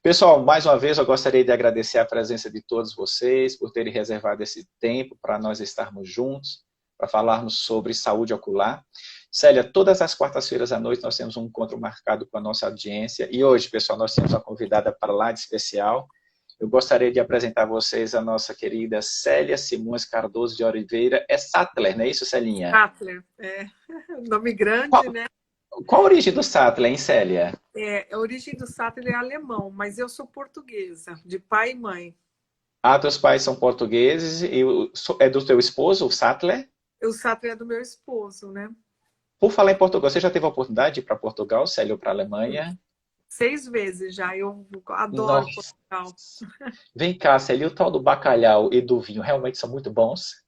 Pessoal, mais uma vez eu gostaria de agradecer a presença de todos vocês por terem reservado esse tempo para nós estarmos juntos, para falarmos sobre saúde ocular. Célia, todas as quartas-feiras à noite nós temos um encontro marcado com a nossa audiência e hoje, pessoal, nós temos uma convidada para lá de especial. Eu gostaria de apresentar a vocês a nossa querida Célia Simões Cardoso de Oliveira. É Sattler, não é isso, Celinha? Sattler, nome grande, né? Qual a origem do Sattler, hein, Célia? A origem do Sattler é alemão, mas eu sou portuguesa, de pai e mãe. Ah, teus pais são portugueses e é do teu esposo, o Sattler? O Sattler é do meu esposo, né? Por falar em Portugal, você já teve a oportunidade de ir para Portugal, Célia, ou para a Alemanha? 6 vezes já, eu adoro Nossa. Portugal. Vem cá, Célia, e o tal do bacalhau e do vinho realmente são muito bons?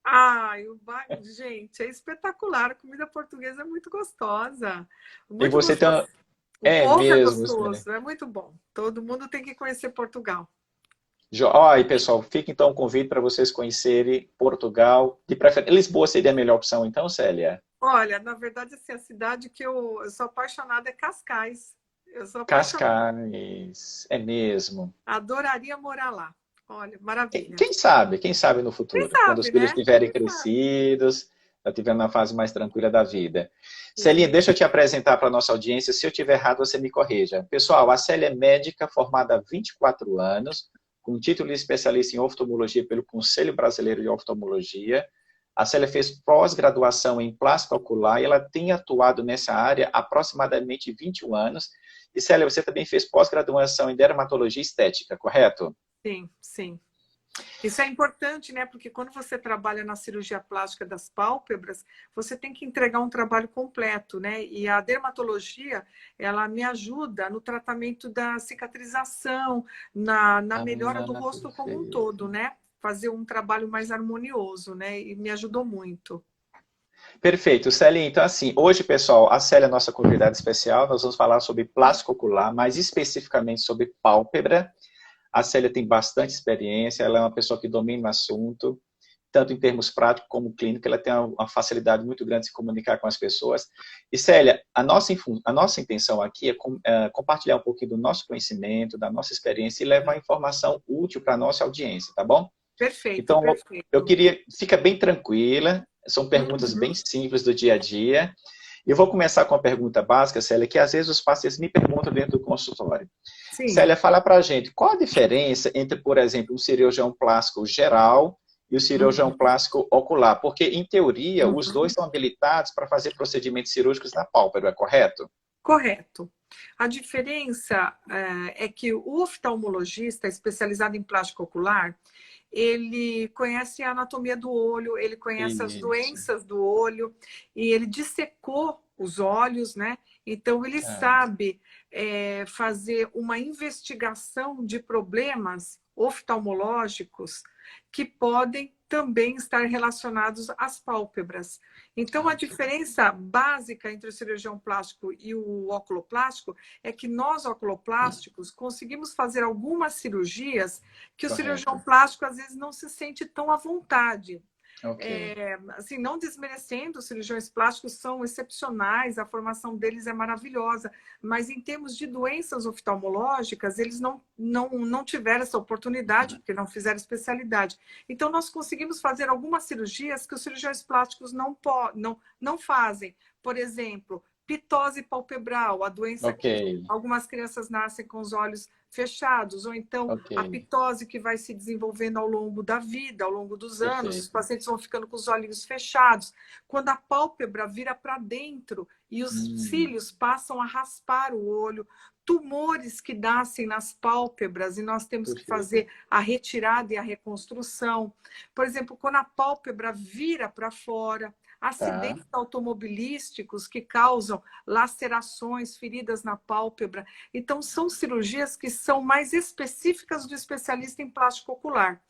Gente, é espetacular, a comida portuguesa é muito gostosa. E Muito você tem... gostoso. O É povo é mesmo, Célia. gostoso, é muito bom. Todo mundo tem que conhecer Portugal. Aí, pessoal, fica então o convite para vocês conhecerem Portugal. De preferência, Lisboa seria a melhor opção, então, Célia? Olha, na verdade, assim, a cidade que eu sou apaixonada é Cascais. Eu sou apaixonada. Cascais, é mesmo. Adoraria morar lá. Olha, maravilha. Quem sabe no Quem futuro, quando os sabe, filhos né? estiverem Quem sabe? crescidos, já estiverem na fase mais tranquila da vida. Celinha, Sim. deixa eu te apresentar para a nossa audiência. Se eu estiver errado, você me corrija. Pessoal, a Célia é médica formada há 24 anos, com título de especialista em oftalmologia pelo Conselho Brasileiro de Oftalmologia. A Célia fez pós-graduação em plástica ocular e ela tem atuado nessa área há aproximadamente 21 anos. E Célia, você também fez pós-graduação em dermatologia estética, correto? Sim, sim. Isso é importante, né? Porque quando você trabalha na cirurgia plástica das pálpebras, você tem que entregar um trabalho completo, né? E a dermatologia, ela me ajuda no tratamento da cicatrização, na melhora do rosto como um todo, Perfeito. né? Fazer um trabalho mais harmonioso, né? E me ajudou muito. Perfeito, Célia. Então, assim, hoje, pessoal, a Célia é nossa convidada especial. Nós vamos falar sobre plástico ocular, mais especificamente sobre pálpebra. A Célia tem bastante experiência, ela é uma pessoa que domina o assunto, tanto em termos práticos como clínicos, ela tem uma facilidade muito grande de se comunicar com as pessoas. E, Célia, a nossa intenção aqui é compartilhar um pouquinho do nosso conhecimento, da nossa experiência e levar informação útil para a nossa audiência, tá bom? Perfeito, Então, eu perfeito. queria, fica bem tranquila, são perguntas bem Uhum. simples do dia a dia. Eu vou começar com uma pergunta básica, Célia, que às vezes os pacientes me perguntam dentro do consultório. Sim. Célia, fala para a gente, qual a diferença entre, por exemplo, um cirurgião plástico geral e o cirurgião Uhum. plástico ocular? Porque, em teoria, os dois Uhum. são habilitados para fazer procedimentos cirúrgicos na pálpebra, correto? Correto. A diferença é que o oftalmologista especializado em plástico ocular, ele conhece a anatomia do olho, ele conhece as Isso. doenças do olho e ele dissecou os olhos, né? Então ele Ah, sabe fazer uma investigação de problemas oftalmológicos que podem também estar relacionados às pálpebras. Então, a ok. diferença básica entre o cirurgião plástico e o oculoplástico é que nós, oculoplásticos, conseguimos fazer algumas cirurgias que o cirurgião Correto. plástico, às vezes, não se sente tão à vontade. Ok. Assim, não desmerecendo, os cirurgiões plásticos são excepcionais, a formação deles é maravilhosa, mas em termos de doenças oftalmológicas, eles não tiveram essa oportunidade, porque não fizeram especialidade. Então, nós conseguimos fazer algumas cirurgias que os cirurgiões plásticos não fazem. Por exemplo, pitose palpebral, a doença Ok. que algumas crianças nascem com os olhos fechados, ou então Ok. a pitose que vai se desenvolvendo ao longo da vida, ao longo dos anos, os Perfeito. pacientes vão ficando com os olhinhos fechados. Quando a pálpebra vira para dentro e os Hum, cílios passam a raspar o olho, tumores que nascem nas pálpebras e nós temos que perfeito. fazer a retirada e a reconstrução. Por exemplo, quando a pálpebra vira para fora, Tá. acidentes automobilísticos que causam lacerações, feridas na pálpebra. Então, são cirurgias que são mais específicas do especialista em plástico ocular.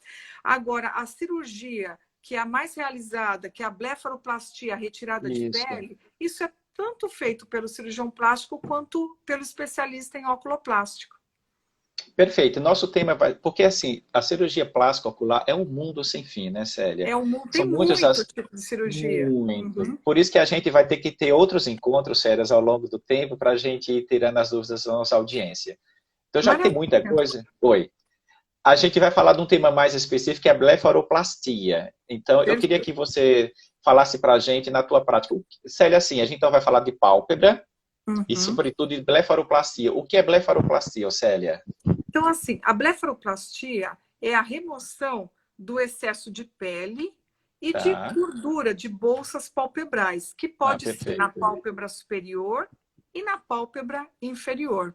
Agora, a cirurgia que é a mais realizada, que é a blefaroplastia, a retirada de Isso. pele, isso é tanto feito pelo cirurgião plástico quanto pelo especialista em oculoplástico. Perfeito. Nosso tema vai. Porque, assim, a cirurgia plástica ocular é um mundo sem fim, né, Célia? Tem São muitos. muito tipo de cirurgia. Muito. Uhum. Por isso que a gente vai ter que ter outros encontros sérios ao longo do tempo para a gente ir tirando as dúvidas da nossa audiência. Então, já que tem muita Maravilha. coisa... Oi. A gente vai falar de um tema mais específico, que é a blefaroplastia. Então, eu queria que Perfeito. você falasse para a gente, na tua prática, Célia, assim, a gente então vai falar de pálpebra e, Uhum. sobretudo, de blefaroplastia. O que é blefaroplastia, Célia? Então, assim, a blefaroplastia é a remoção do excesso de pele e de Tá. gordura de bolsas palpebrais, que Ah, pode ser na perfeito. pálpebra superior e na pálpebra inferior.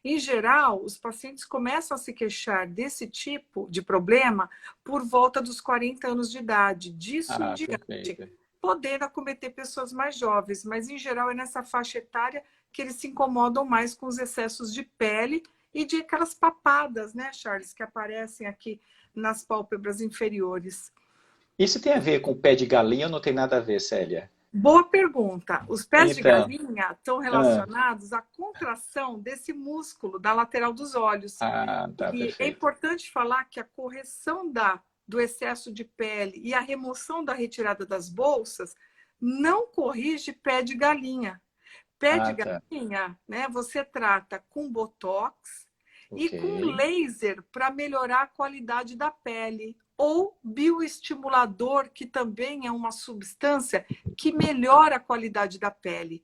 Em geral, os pacientes começam a se queixar desse tipo de problema por volta dos 40 anos de idade. Disso em Ah, diante, perfeito. poder acometer pessoas mais jovens, mas em geral é nessa faixa etária que eles se incomodam mais com os excessos de pele e de aquelas papadas, né, Charles, que aparecem aqui nas pálpebras inferiores. Isso tem a ver com pé de galinha ou não tem nada a ver, Célia? Boa pergunta. Os pés de Então, galinha estão ah, relacionados à contração desse músculo da lateral dos olhos. tá, E é perfeito. importante falar que a correção do excesso de pele e a remoção da retirada das bolsas não corrige pé de galinha. Pé de Ah, tá. galinha, né, você trata com botox e Ok. com laser para melhorar a qualidade da pele, ou bioestimulador, que também é uma substância que melhora a qualidade da pele.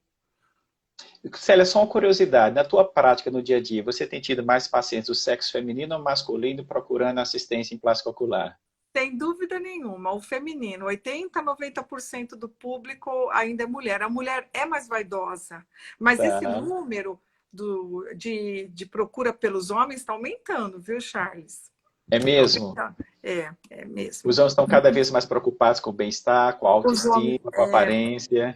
Célia, só uma curiosidade. Na tua prática, no dia a dia, você tem tido mais pacientes do sexo feminino ou masculino procurando assistência em plástico ocular? Sem dúvida nenhuma, o feminino, 80, 90% do público ainda é mulher. A mulher é mais vaidosa, mas esse Tá. número de procura pelos homens está aumentando, viu, Charles? É Está mesmo? aumentando. É Os mesmo. homens estão cada vez mais preocupados com o bem-estar, com a Os homens, autoestima, com a aparência.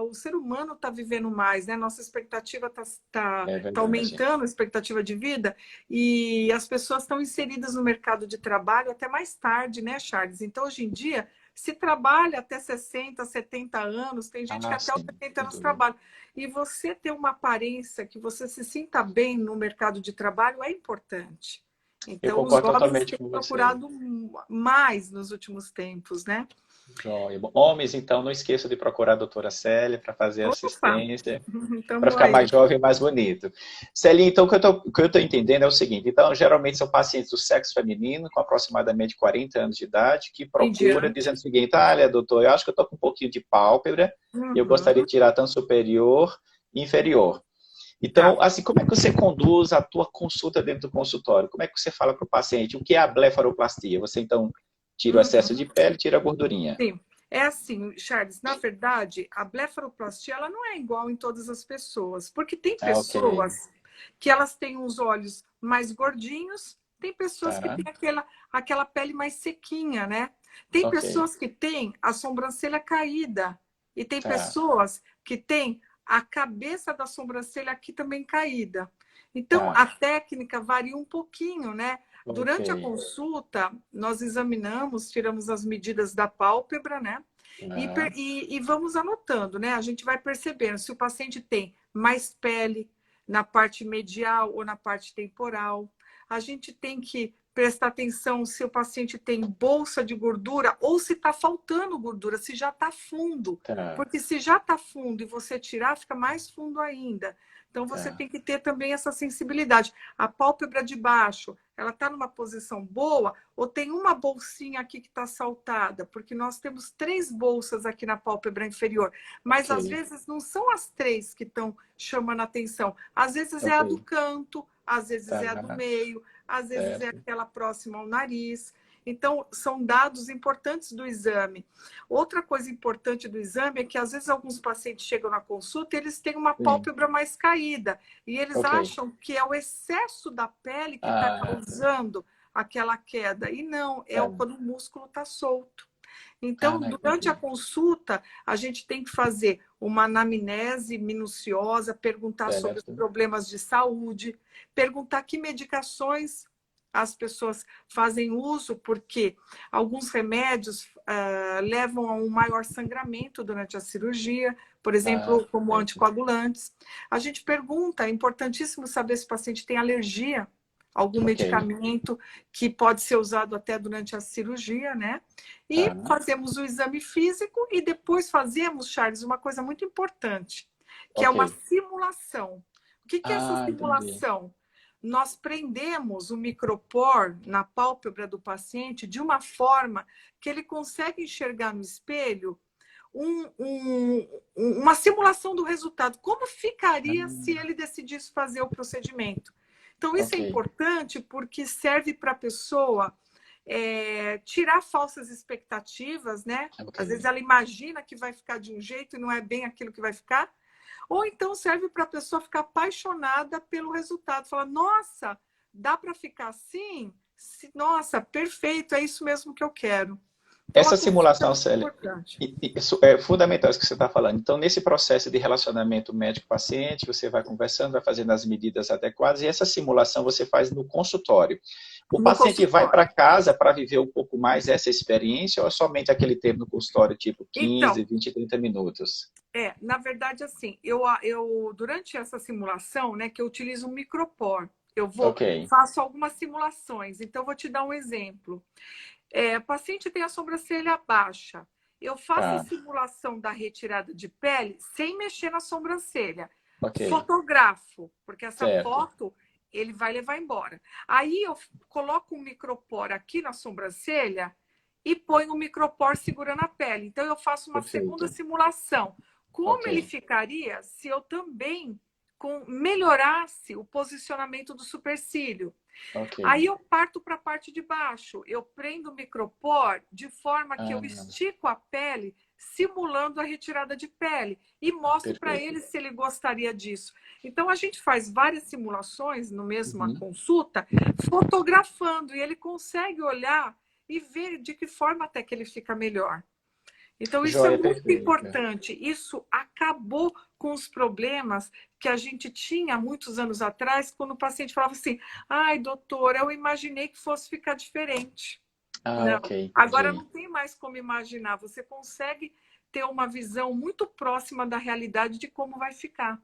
o ser humano está vivendo mais, né? Nossa expectativa É tá verdade. aumentando, a expectativa de vida, e as pessoas estão inseridas no mercado de trabalho até mais tarde, né, Charles? Então, hoje em dia, se trabalha até 60, 70 anos, tem gente que Ah, até os sim, 70 sem anos dúvida. trabalha. E você ter uma aparência que você se sinta bem no mercado de trabalho é importante. Eu Então, os concordo homens totalmente têm com você. procurado mais nos últimos tempos, né? Joia. Bom, homens, então, não esqueça de procurar a doutora Célia para fazer Opa, assistência, para estamos ficar aí. mais jovem e mais bonito. Célia, então, o que eu estou entendendo é o seguinte. Então, geralmente são pacientes do sexo feminino, com aproximadamente 40 anos de idade, que Em procura dizendo diante. o seguinte, olha, doutor, eu acho que eu estou com um pouquinho de pálpebra e eu gostaria Uhum, de tirar tanto superior e inferior. tá. Então, assim, como é que você conduz a tua consulta dentro do consultório? Como é que você fala para o paciente o que é a blefaroplastia? Você, então, tira o excesso de Uhum, pele, tira a gordurinha. sim. É assim, Charles, na verdade, a blefaroplastia ela não é igual em todas as pessoas, porque tem Ah, ok. pessoas que elas têm os olhos mais gordinhos, tem pessoas que Tá, têm aquela pele mais sequinha, né? Tem ok. pessoas que têm a sobrancelha caída e tem Tá, pessoas que têm a cabeça da sobrancelha aqui também caída. Então, tá, a técnica varia um pouquinho, né? ok. Durante a consulta, nós examinamos, tiramos as medidas da pálpebra, né? Tá, E vamos anotando, né? A gente vai percebendo se o paciente tem mais pele na parte medial ou na parte temporal. A gente tem que prestar atenção se o paciente tem bolsa de gordura ou se está faltando gordura, se já está fundo. tá, Porque se já está fundo e você tirar, fica mais fundo ainda. Então, você tá, tem que ter também essa sensibilidade. A pálpebra de baixo, ela está numa posição boa ou tem uma bolsinha aqui que está saltada? Porque nós temos 3 bolsas aqui na pálpebra inferior, mas às ok, vezes não são as 3 que estão chamando a atenção. Às vezes é ok. a do canto, às vezes é a do Tá, meio, às vezes é certo. aquela próxima ao nariz. Então, são dados importantes do exame. Outra coisa importante do exame é que, às vezes, alguns pacientes chegam na consulta e eles têm uma Sim, pálpebra mais caída. E eles ok. acham que é o excesso da pele que está Ah, causando aquela queda. E não, é tá, quando o músculo está solto. ah, Então, não durante a entendi. consulta, a gente tem que fazer uma anamnese minuciosa, perguntar sobre os Certo, problemas de saúde, perguntar que medicações as pessoas fazem uso, porque alguns remédios levam a um maior sangramento durante a cirurgia, por ah, exemplo, como perfeito. anticoagulantes. A gente pergunta, é importantíssimo saber se o paciente tem alergia a algum Ok, medicamento que pode ser usado até durante a cirurgia, né? E tá, fazemos o exame físico e depois fazemos, Charles, uma coisa muito importante, que é ok. uma simulação. O que é essa Entendi. simulação? Nós prendemos o micropor na pálpebra do paciente de uma forma que ele consegue enxergar no espelho uma simulação do resultado. Como ficaria se Ah, ele decidisse fazer o procedimento? Então, isso é ok, importante porque serve para a pessoa tirar falsas expectativas, né? ok. Às vezes ela imagina que vai ficar de um jeito e não é bem aquilo que vai ficar. Ou então serve para a pessoa ficar apaixonada pelo resultado. Fala, nossa, dá para ficar assim? Nossa, perfeito, é isso mesmo que eu quero. Então, a Essa consulta é simulação, muito Célia, importante. isso é fundamental isso que você está falando. Então, nesse processo de relacionamento médico-paciente, você vai conversando, vai fazendo as medidas adequadas, e essa simulação você faz no consultório. O No paciente vai para consultório. casa para viver um pouco mais essa experiência, ou é somente aquele tempo no consultório, tipo 15, Então, 20, 30 minutos? na verdade, assim, durante essa simulação, né, que eu utilizo um micropor, Ok, faço algumas simulações. Então, eu vou te dar um exemplo. O paciente tem a sobrancelha baixa. Eu faço a tá, simulação da retirada de pele sem mexer na sobrancelha. ok, Fotografo, porque essa certo, foto ele vai levar embora. Aí eu coloco um micropor aqui na sobrancelha e ponho o micropor segurando a pele. Então eu faço uma segunda perfeito, simulação. ok, Como ele ficaria se eu também melhorasse o posicionamento do supercílio? ok. Aí eu parto para a parte de baixo. Eu prendo o micropor de forma que eu Ah, estico a pele, simulando a retirada de pele, e mostro para perfeito. ele se ele gostaria disso. Então a gente faz várias simulações no mesma Uhum. consulta, fotografando, e ele consegue olhar e ver de que forma até que ele fica melhor. Então, isso é Joia, muito perfeito. importante. Isso acabou com os problemas que a gente tinha muitos anos atrás, quando o paciente falava assim: ai, doutor, eu imaginei que fosse ficar diferente. Ah, Não, ok, agora entendi. não tem mais como imaginar. Você consegue ter uma visão muito próxima da realidade de como vai ficar.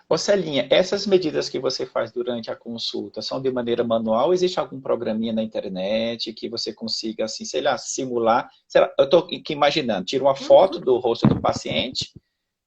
Ô Celinha, essas medidas que você faz durante a consulta são de maneira manual? Existe algum programinha na internet que você consiga, assim, sei lá, simular? Sei lá, eu estou aqui imaginando, tira uma foto Uhum, do rosto do paciente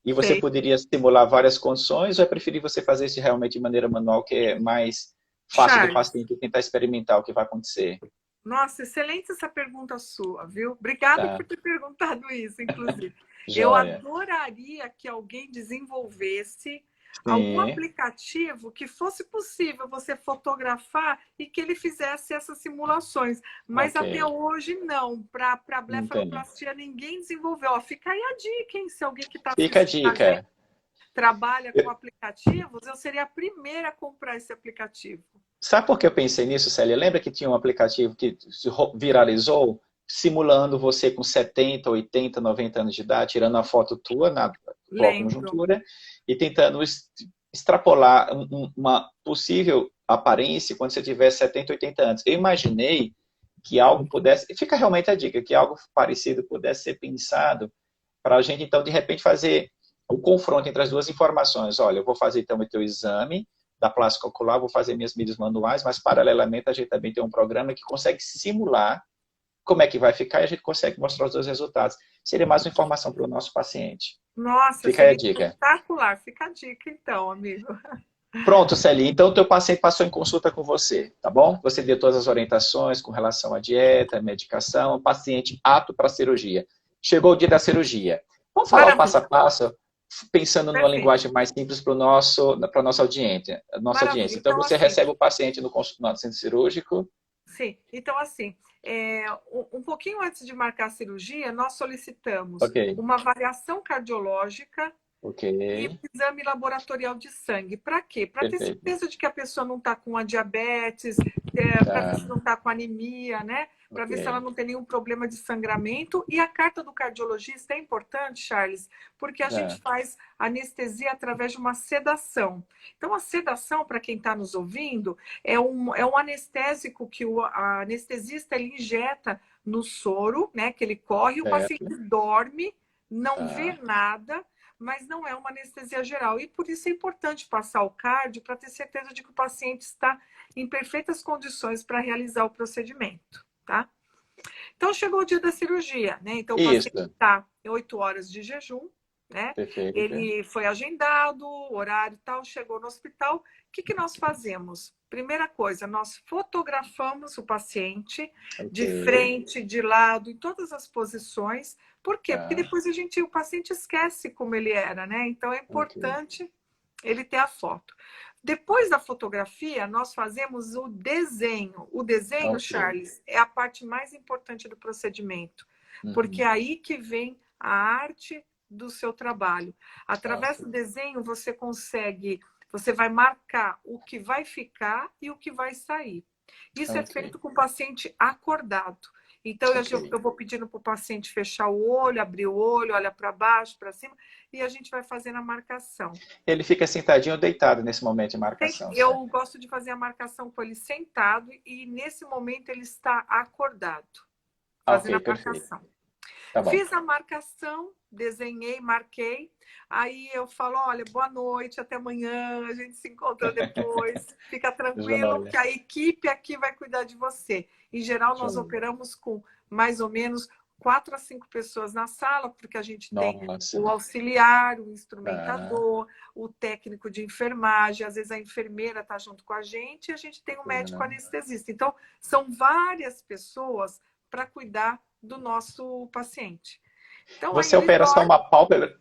e você sei. poderia simular várias condições, ou é preferir você fazer isso realmente de maneira manual, que é mais fácil do Charles, paciente tentar experimentar o que vai acontecer? nossa, excelente essa pergunta sua, viu? Obrigada Tá, por ter perguntado isso, inclusive. Eu joia. adoraria que alguém desenvolvesse algum Sim, aplicativo que fosse possível você fotografar e que ele fizesse essas simulações. Mas ok. até hoje não. Para Não tem. blefaroplastia ninguém desenvolveu. Ó, fica aí a dica, hein? Se alguém que está Fica a assistindo a gente dica. trabalha com aplicativos, eu seria a primeira a comprar esse aplicativo. Sabe por que eu pensei nisso, Célia? Lembra que tinha um aplicativo que viralizou, simulando você com 70, 80, 90 anos de idade, tirando uma foto tua na atual Lembro. conjuntura e tentando extrapolar uma possível aparência quando você tiver 70, 80 anos. Eu imaginei que algo pudesse, e fica realmente a dica, que algo parecido pudesse ser pensado para a gente, então, de repente, fazer o confronto entre as duas informações. Olha, eu vou fazer, então, o teu exame da plástica ocular, vou fazer minhas medidas manuais, mas, paralelamente, a gente também tem um programa que consegue simular como é que vai ficar e a gente consegue mostrar os dois resultados. Seria mais uma informação para o nosso paciente. Nossa, Fica aí a seria dica. espetacular. Fica a dica, então, amigo. Pronto, Celinha. Então, o teu paciente passou em consulta com você, tá bom? Você deu todas as orientações com relação à dieta, medicação, o paciente apto para a cirurgia. Chegou o dia da cirurgia. Vamos falar o passo a Maravilha. passo, pensando numa Perfeito. linguagem mais simples para a nossa audiência. Maravilha. Então, Então, você assim, recebe o paciente no centro cirúrgico. sim. Então, assim, um pouquinho antes de marcar a cirurgia, nós solicitamos Ok, uma avaliação cardiológica ok, e o exame laboratorial de sangue. Para quê? Para ter perfeito. certeza de que a pessoa não está com a diabetes, para ver Tá, se não está com anemia, né? Para ver se ela ok, não tem nenhum problema de sangramento. E a carta do cardiologista é importante, Charles, porque a gente tá, faz anestesia através de uma sedação. Então, a sedação, para quem está nos ouvindo, é um anestésico que o anestesista ele injeta no soro, né? Que ele corre, o paciente certo, dorme, não vê tá. nada, mas não é uma anestesia geral. E por isso é importante passar o cardio para ter certeza de que o paciente está em perfeitas condições para realizar o procedimento, tá? Então chegou o dia da cirurgia, né? Então o paciente Isso, está em 8 horas de jejum, né? Perfeito. Ele foi agendado, horário e tal, chegou no hospital. O que nós fazemos? Primeira coisa, nós fotografamos o paciente de Ok. frente, de lado, em todas as posições. Por quê? Porque Tá. depois o paciente esquece como ele era, né? Então é Ok. importante ele ter a foto. Depois da fotografia, nós fazemos o desenho. O desenho, Ok. Charles, é a parte mais importante do procedimento, porque é Uhum. aí que vem a arte do seu trabalho. Através Ok. do desenho, você vai marcar o que vai ficar e o que vai sair. Isso é Ok. feito com o paciente acordado. Então, Ok. eu vou pedindo para o paciente fechar o olho, abrir o olho, olha para baixo, para cima, e a gente vai fazendo a marcação. Ele fica sentadinho ou deitado nesse momento de marcação, certo? Eu gosto de fazer a marcação com ele sentado e, nesse momento, ele está acordado, Ah, fazendo ok, a perfeito. marcação. Tá bom. Fiz a marcação, desenhei, marquei. Aí eu falo, olha, boa noite, até amanhã, a gente se encontra depois. Fica tranquilo Joia. que a equipe aqui vai cuidar de você. Em geral, nós Joia. operamos com mais ou menos 4 a 5 pessoas na sala, porque a gente tem Nossa. o auxiliar, o Tá. instrumentador, o técnico de enfermagem, às vezes a enfermeira está junto com a gente e a gente tem o médico Tá. anestesista. Então, são várias pessoas para cuidar do nosso paciente. Então, aí Você ele opera só dorme. uma pálpebra?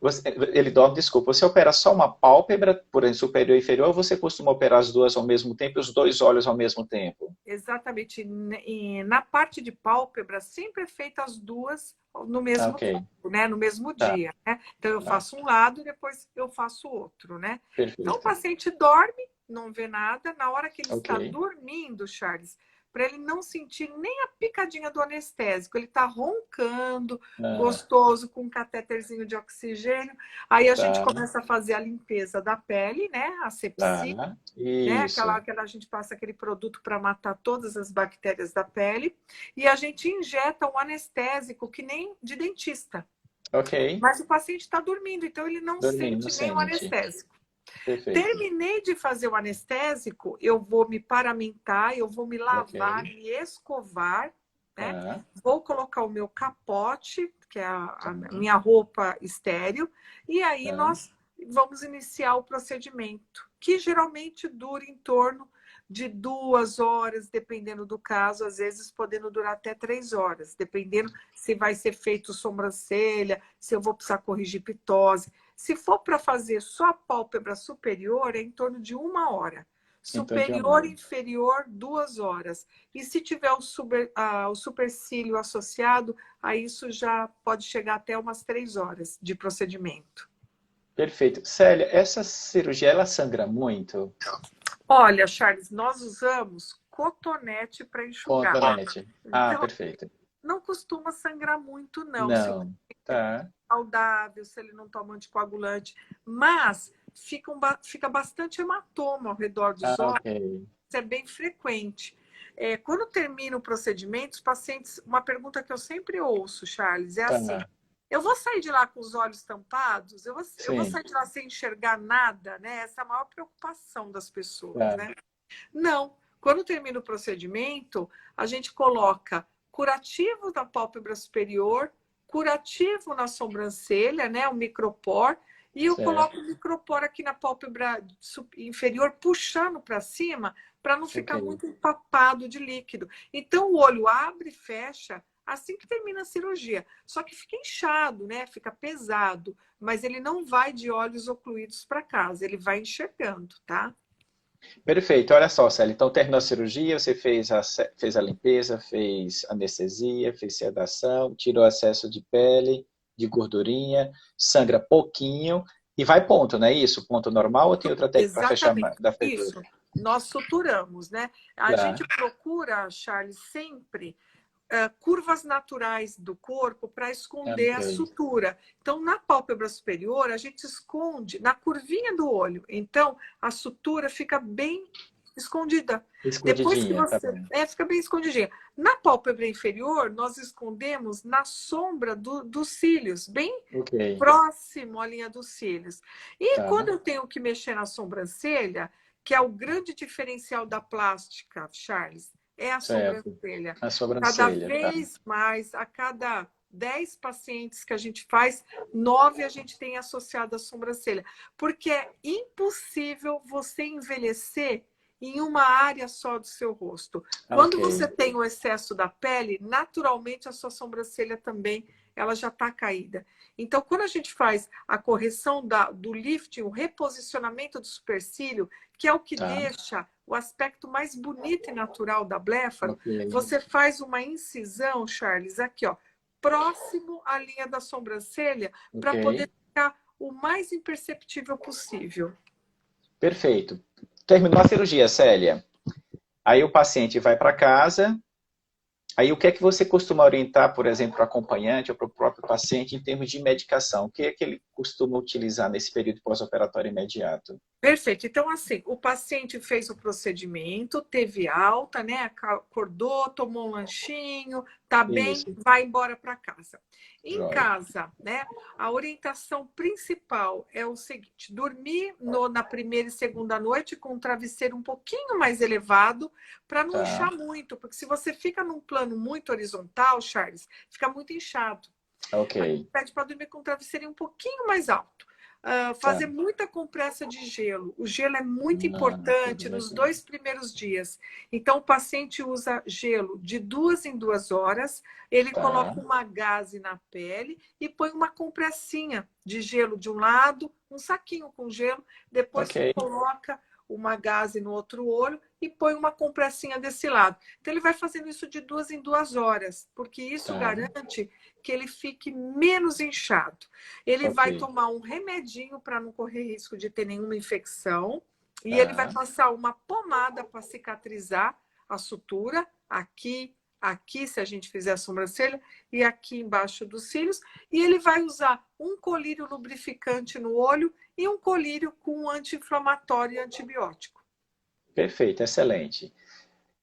Ele dorme, desculpa. Você opera só uma pálpebra, por exemplo, superior e inferior, ou você costuma operar as duas ao mesmo tempo e os dois olhos ao mesmo tempo? Exatamente. E na parte de pálpebra, sempre é feita as duas no Ah, mesmo ok. tempo, né? No mesmo Tá. dia, né? Então, eu Tá. faço um lado, depois eu faço o outro, né? Então, o Perfeito. paciente dorme, não vê nada. Na hora que ele Ok. está dormindo, Charles, para ele não sentir nem a picadinha do anestésico, ele está roncando, Ah, gostoso, com um catéterzinho de oxigênio. Aí a gente tá. começa a fazer a limpeza da pele, né? A sepsia, Tá. né? Isso. Aquela a gente passa aquele produto para matar todas as bactérias da pele. E a gente injeta um anestésico que nem de dentista. Ok. Mas o paciente está dormindo, então ele não Dormindo, não sente nem o sente. anestésico. Perfeito. Terminei de fazer o anestésico, eu vou me paramentar, eu vou me Ok. lavar, me escovar, né? Tá. Vou colocar o meu capote, que é Tá. a minha roupa estéreo, e aí Tá. nós vamos iniciar o procedimento, que geralmente dura em torno de 2 horas, dependendo do caso, às vezes podendo durar até 3 horas, dependendo se vai ser feito sobrancelha, se eu vou precisar corrigir pitose. Se for para fazer só a pálpebra superior, é em torno de 1 hora. Então, de Superior e amor. inferior, 2 horas. E se tiver o supercílio associado, aí isso já pode chegar até umas 3 horas de procedimento. Perfeito. Célia, essa cirurgia, ela sangra muito? Olha, Charles, nós usamos cotonete para enxugar. Cotonete. Ah, Então, perfeito. não costuma sangrar muito, não. Se o Não. Tá. saudável, se ele não toma anticoagulante, mas fica bastante hematoma ao redor Ah, dos olhos, ok. isso é bem frequente. Quando termina o procedimento, os pacientes, uma pergunta que eu sempre ouço, Charles, é assim: Tá. eu vou sair de lá com os olhos tampados? Eu vou Sim. sair de lá sem enxergar nada, né? Essa é a maior preocupação das pessoas, Tá. né? Não. Quando termina o procedimento, a gente coloca curativo na pálpebra superior, curativo na sobrancelha, né, o micropor, e eu coloco Certo. o micropor aqui na pálpebra inferior, puxando para cima, para não Ok. ficar muito empapado de líquido. Então, o olho abre e fecha assim que termina a cirurgia. Só que fica inchado, né? Fica pesado, mas ele não vai de olhos ocluídos para casa, ele vai enxergando, tá? Perfeito. Olha só, Célia. Então, terminou a cirurgia, você fez a limpeza, fez anestesia, fez sedação, tirou excesso de pele, de gordurinha, sangra pouquinho e vai ponto, não é isso? Ponto normal ou tem outra técnica para fechar Exatamente. da Isso. feitura? Nós suturamos, né? A Tá. gente procura, Charles, sempre curvas naturais do corpo para esconder a Ok. sutura. Então, na pálpebra superior, a gente esconde na curvinha do olho. Então, a sutura fica bem escondida. Depois que Escondidinha, tá você. bom. Fica bem escondidinha. Na pálpebra inferior, nós escondemos na sombra dos cílios, bem Ok. próximo à linha dos cílios. E quando Tá. eu tenho que mexer na sobrancelha, que é o grande diferencial da plástica, Charles, é a Certo. sobrancelha. A Cada sobrancelha, tá. vez mais, a cada 10 pacientes que a gente faz, 9 a gente tem associado à sobrancelha. Porque é impossível você envelhecer em uma área só do seu rosto. Quando você tem o excesso da pele, naturalmente a sua sobrancelha também ela já está caída. Então, quando a gente faz a correção do lifting, o reposicionamento do supercílio, que é o que deixa o aspecto mais bonito e natural da bléfaro, você faz uma incisão, Charles, aqui, ó, próximo à linha da sobrancelha, para poder ficar o mais imperceptível possível. Perfeito. Terminou a cirurgia, Célia. Aí o paciente vai para casa. Aí o que é que você costuma orientar, por exemplo, para o acompanhante ou para o próprio paciente em termos de medicação? O que é que ele costuma utilizar nesse período pós-operatório imediato? Perfeito. Então, assim, o paciente fez o procedimento, teve alta, né? Acordou, tomou um lanchinho, tá bem, vai embora para casa. Em casa, né? A orientação principal é o seguinte: dormir na primeira e segunda noite com um travesseiro um pouquinho mais elevado para não inchar muito, porque se você fica num plano muito horizontal, Charles, fica muito inchado. A gente pede para dormir com um travesseiro um pouquinho mais alto. Fazer muita compressa de gelo. O gelo é muito importante nos 2 primeiros dias. Então, o paciente usa gelo de 2 em 2 horas, ele coloca uma gaze na pele e põe uma compressinha de gelo de um lado, um saquinho com gelo, depois coloca uma gaze no outro olho e põe uma compressinha desse lado. Então, ele vai fazendo isso de 2 em 2 horas, porque isso garante que ele fique menos inchado. Ele vai tomar um remedinho para não correr risco de ter nenhuma infecção. E ele vai passar uma pomada para cicatrizar a sutura, aqui, se a gente fizer a sobrancelha, e aqui embaixo dos cílios. E ele vai usar um colírio lubrificante no olho e um colírio com anti-inflamatório e antibiótico. Perfeito, excelente.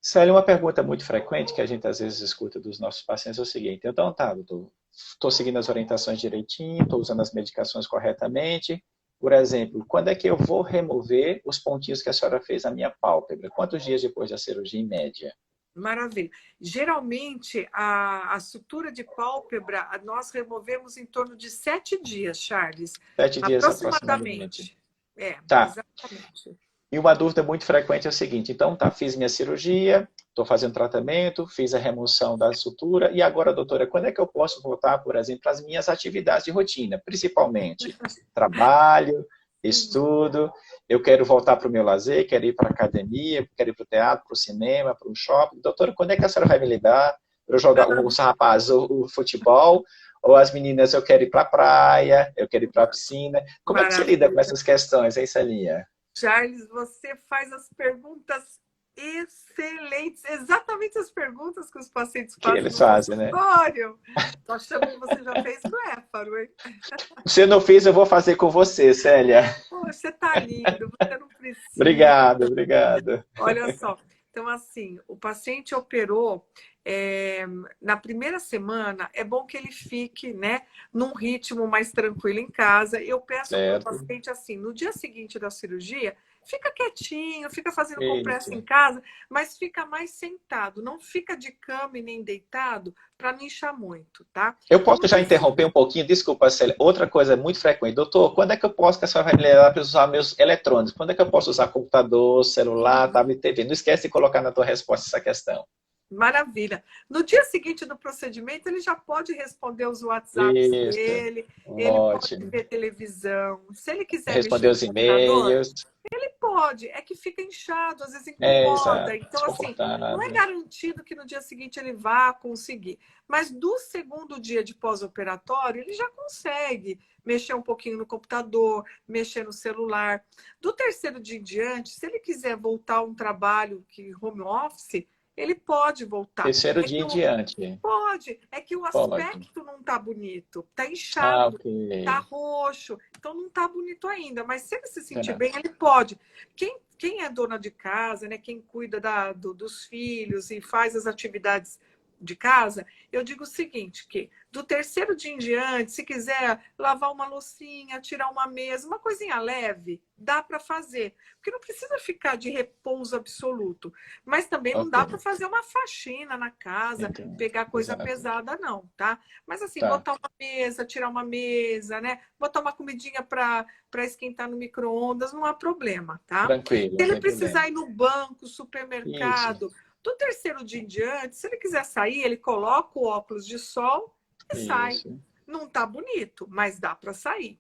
Célia, uma pergunta muito frequente que a gente às vezes escuta dos nossos pacientes é o seguinte: então tá, doutor, estou seguindo as orientações direitinho, estou usando as medicações corretamente. Por exemplo, quando é que eu vou remover os pontinhos que a senhora fez na minha pálpebra? Quantos dias depois da cirurgia, em média? Maravilha. Geralmente, a sutura de pálpebra, nós removemos em torno de 7 dias, Charles. 7 dias aproximadamente. Exatamente. E uma dúvida muito frequente é o seguinte: então tá, fiz minha cirurgia, estou fazendo tratamento, fiz a remoção da sutura, e agora, doutora, quando é que eu posso voltar, por exemplo, às minhas atividades de rotina? Principalmente trabalho, estudo, eu quero voltar para o meu lazer, quero ir para a academia, quero ir para o teatro, para o cinema, para um shopping. Doutora, quando é que a senhora vai me lidar para eu jogar os rapazes o futebol? Ou as meninas, eu quero ir para a praia, eu quero ir para a piscina. Como é que você lida com essas questões, hein, Celinha? Charles, você faz as perguntas excelentes, exatamente as perguntas que os pacientes fazem. Que eles fazem, né? Tô achando que você já fez bléfaro, hein? Se eu não fiz, eu vou fazer com você, Célia. Poxa, você tá lindo, você não precisa. Obrigado. Olha só, então assim, o paciente operou na primeira semana, é bom que ele fique, né, num ritmo mais tranquilo em casa. Eu peço para o paciente assim, no dia seguinte da cirurgia, fica quietinho, fica fazendo compressa em casa, mas fica mais sentado, não fica de cama e nem deitado para não inchar muito, tá? Eu posso já interromper um pouquinho? Desculpa, Célia. Outra coisa muito frequente. Doutor, quando é que eu posso, que a senhora vai me levar para usar meus eletrônicos? Quando é que eu posso usar computador, celular, tablet, TV? Não esquece de colocar na tua resposta essa questão. Maravilha. No dia seguinte do procedimento, ele já pode responder os WhatsApps dele, ele pode ver televisão. Se ele quiser responder os e-mails, ele pode. É que fica inchado, às vezes incomoda. Então, assim, não é garantido que no dia seguinte ele vá conseguir. Mas do segundo dia de pós-operatório, ele já consegue mexer um pouquinho no computador, mexer no celular. Do terceiro dia em diante, se ele quiser voltar a um trabalho que home office, ele pode voltar. Terceiro dia em diante. Pode. É que o aspecto não está bonito. Está inchado, está roxo. Então não está bonito ainda. Mas se ele se sentir bem, ele pode. Quem é dona de casa, né? Quem cuida dos filhos e faz as atividades de casa, eu digo o seguinte, que do terceiro dia em diante, se quiser lavar uma loucinha, tirar uma mesa, uma coisinha leve, dá para fazer. Porque não precisa ficar de repouso absoluto. Mas também não dá para Ok. fazer uma faxina na casa, Então, pegar coisa exato. pesada, não, tá? Mas assim, Tá. botar uma mesa, tirar uma mesa, né? Botar uma comidinha para esquentar no micro-ondas, não há problema, tá? Tranquilo, Se não ele tem problema. precisar ir no banco, Isso. supermercado, do terceiro dia em diante, se ele quiser sair, ele coloca o óculos de sol e sai. Isso. Não tá bonito, mas dá para sair.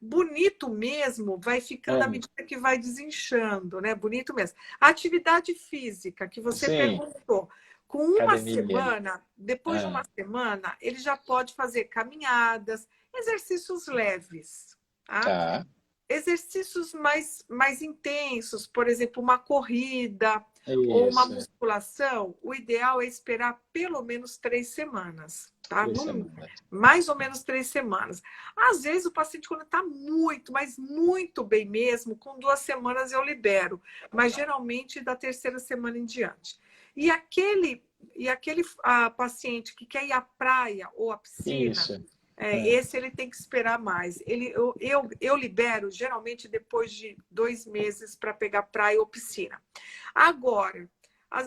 Bonito mesmo vai ficando à Ah, medida que vai desinchando, né? Bonito mesmo. A atividade física que você sim, perguntou, com uma academia. semana, depois de uma Ah, semana, ele já pode fazer caminhadas, exercícios leves, tá? tá. Exercícios mais intensos, por exemplo, uma corrida ou uma Isso. musculação, o ideal é esperar pelo menos 3 semanas, tá? 3 semanas. Mais ou menos 3 semanas. Às vezes o paciente, quando está muito, mas muito bem mesmo, com 2 semanas eu libero, mas geralmente da terceira semana em diante. E aquele paciente que quer ir à praia ou à piscina, Isso. Ah, esse ele tem que esperar mais. Eu libero geralmente depois de 2 meses para pegar praia ou piscina. Agora,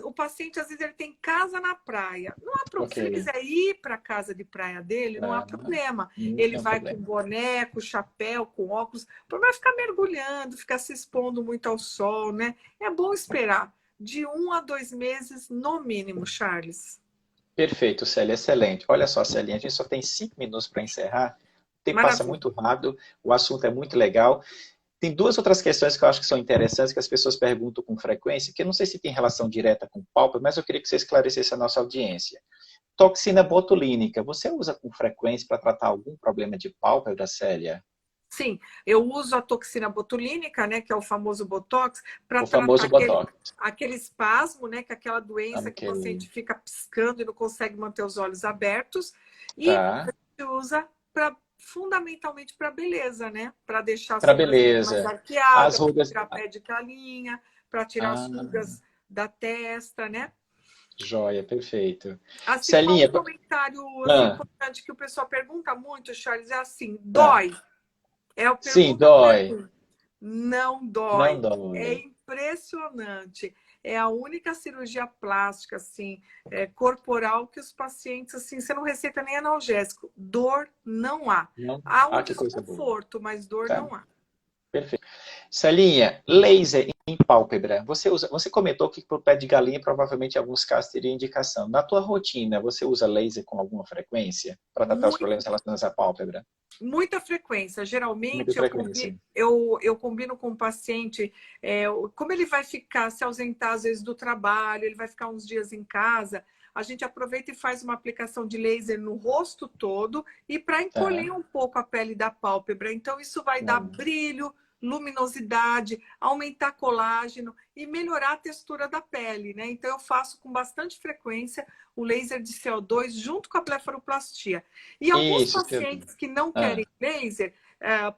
o paciente às vezes ele tem casa na praia. Não há problema. ok. Se ele quiser ir para a casa de praia dele, não há Ah, problema. não Ele tem vai com problema. boneco, chapéu, com óculos. O problema é ficar mergulhando, ficar se expondo muito ao sol, né? É bom esperar de 1 a 2 meses no mínimo, Charles. Perfeito, Célia, excelente. Olha só, Célia, a gente só tem 5 minutos para encerrar. O tempo passa Maravilha. muito rápido, o assunto é muito legal. Tem duas outras questões que eu acho que são interessantes, que as pessoas perguntam com frequência, que eu não sei se tem relação direta com pálpebra, mas eu queria que você esclarecesse a nossa audiência. Toxina botulínica, você usa com frequência para tratar algum problema de pálpebra, Célia? Sim, eu uso a toxina botulínica, né, que é o famoso Botox, para O tratar famoso Botox. aquele espasmo, né, que é aquela doença que o Aquele... paciente fica piscando e não consegue manter os olhos abertos. E a Tá. gente usa fundamentalmente para beleza, né? Para deixar a Para sobrancelha mais beleza. As arqueada, para rugas... tirar a pé de calinha, para tirar as Ah, rugas da testa, né? joia, perfeito. Assim, um Celinha, comentário assim, ah, importante que o pessoal pergunta muito, Charles, é assim, tá. dói? É a Sim, pergunta dói. frequente. Não Não dói. É dói. impressionante. É a única cirurgia plástica, assim, corporal que os pacientes, assim, você não receita nem analgésico. Dor não há. Não. Há um Ah, que coisa boa. desconforto, mas dor Tá, não há. perfeito. Celinha, laser em pálpebra. Você usa, você comentou que para o pé de galinha provavelmente em alguns casos teria indicação. Na tua rotina, você usa laser com alguma frequência para tratar os problemas relacionados à pálpebra? Muita frequência. Muita Geralmente, frequência. eu combino com o paciente, como ele vai ficar, se ausentar às vezes do trabalho, ele vai ficar uns dias em casa, a gente aproveita e faz uma aplicação de laser no rosto todo e para Tá. encolher um pouco a pele da pálpebra. Então, isso vai dar Hum. brilho, luminosidade, aumentar colágeno e melhorar a textura da pele, né? Então, eu faço com bastante frequência o laser de CO2 junto com a blefaroplastia. E alguns Isso, que... pacientes que não ah, querem laser,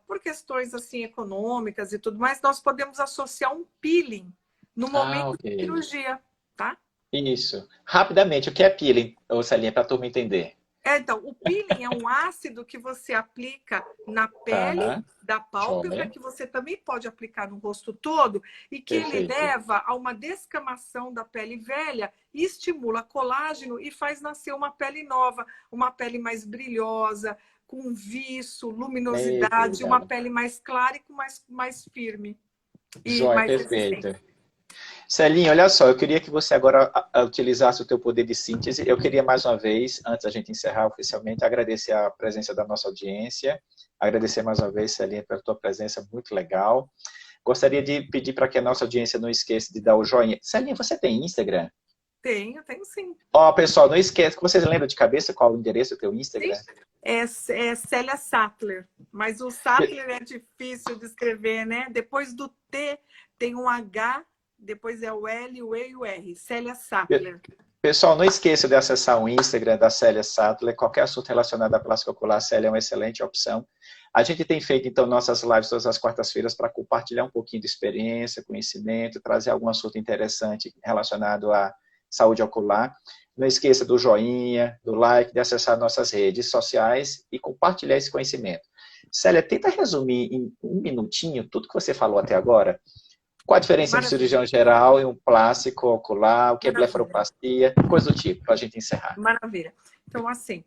por questões assim econômicas e tudo mais, nós podemos associar um peeling no ah, momento ok. de cirurgia, tá? Isso. Rapidamente, o que é peeling, ô Celinha, para a turma entender? Então, o peeling é um ácido que você aplica na pele Tá. da pálpebra, Joia. que você também pode aplicar no rosto todo, e que ele Perfeito. leva a uma descamação da pele velha e estimula colágeno e faz nascer uma pele nova, uma pele mais brilhosa, com viço, luminosidade, uma Eita. pele mais clara e com mais firme e Joia, mais resistente. perfeito. Celinho, olha só, eu queria que você agora utilizasse o teu poder de síntese. Eu queria mais uma vez, antes da gente encerrar oficialmente, agradecer a presença da nossa audiência, agradecer mais uma vez, Celinha, pela tua presença muito legal. Gostaria de pedir para que a nossa audiência não esqueça de dar o joinha. Celinha, você tem Instagram? Tenho sim. Ó, pessoal, não esquece, vocês lembram de cabeça qual o endereço do teu Instagram? Sim, é Célia Sattler, mas o Sattler é difícil de escrever, né? Depois do T tem um H, depois é o L, o E e o R. Célia Sattler. Pessoal, não esqueça de acessar o Instagram da Célia Sattler. Qualquer assunto relacionado à plástica ocular, Célia é uma excelente opção. A gente tem feito, então, nossas lives todas as quartas-feiras para compartilhar um pouquinho de experiência, conhecimento, trazer algum assunto interessante relacionado à saúde ocular. Não esqueça do joinha, do like, de acessar nossas redes sociais e compartilhar esse conhecimento. Célia, tenta resumir em um minutinho tudo que você falou até agora. Qual a diferença entre cirurgião geral e um plástico ocular, o que é blefaroplastia, coisa do tipo, para a gente encerrar. Maravilha. Então, assim,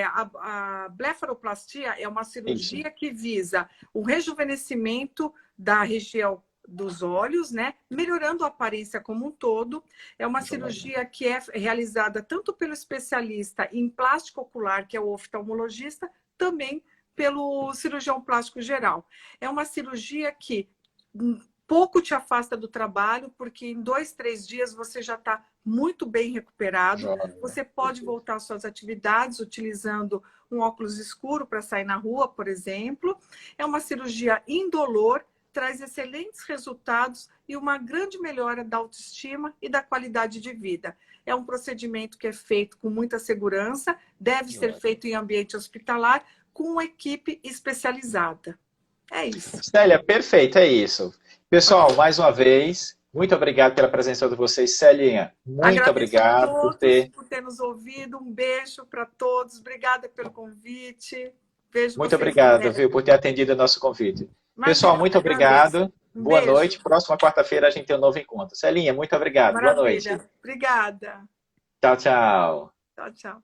a blefaroplastia é uma cirurgia que visa o rejuvenescimento da região dos olhos, né? Melhorando a aparência como um todo. É uma cirurgia que é realizada tanto pelo especialista em plástico ocular, que é o oftalmologista, também pelo cirurgião plástico geral. É uma cirurgia que pouco te afasta do trabalho, porque em 2, 3 dias você já está muito bem recuperado. Você pode voltar às suas atividades utilizando um óculos escuro para sair na rua, por exemplo. É uma cirurgia indolor, traz excelentes resultados e uma grande melhora da autoestima e da qualidade de vida. É um procedimento que é feito com muita segurança, deve ser feito em ambiente hospitalar, com uma equipe especializada. É isso. Célia, perfeito, é isso. Pessoal, mais uma vez, muito obrigado pela presença de vocês. Celinha, muito obrigado por ter nos ouvido. Um beijo para todos. Obrigada pelo convite. Beijo. Muito obrigado, viu, por ter atendido o nosso convite. Pessoal, muito obrigado. Boa noite. Próxima quarta-feira a gente tem um novo encontro. Celinha, muito obrigado. Boa noite. Obrigada. Tchau, tchau. Tchau, tchau.